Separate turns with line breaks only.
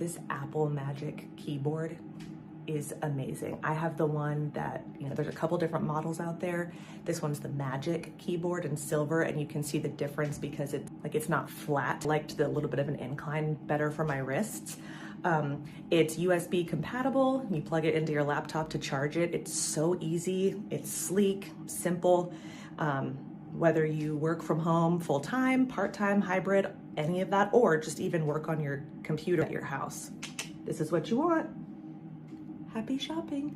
This Apple Magic keyboard is amazing. I have the one that, there's a couple different models out there. This one's the Magic keyboard in silver, and you can see the difference because it's not flat. I liked the little bit of an incline better for my wrists. It's USB compatible. You plug it into your laptop to charge it. It's so easy. It's sleek, simple. Whether you work from home full-time, part-time, hybrid, any of that, or just even work on your computer at your house. This is what you want. Happy shopping.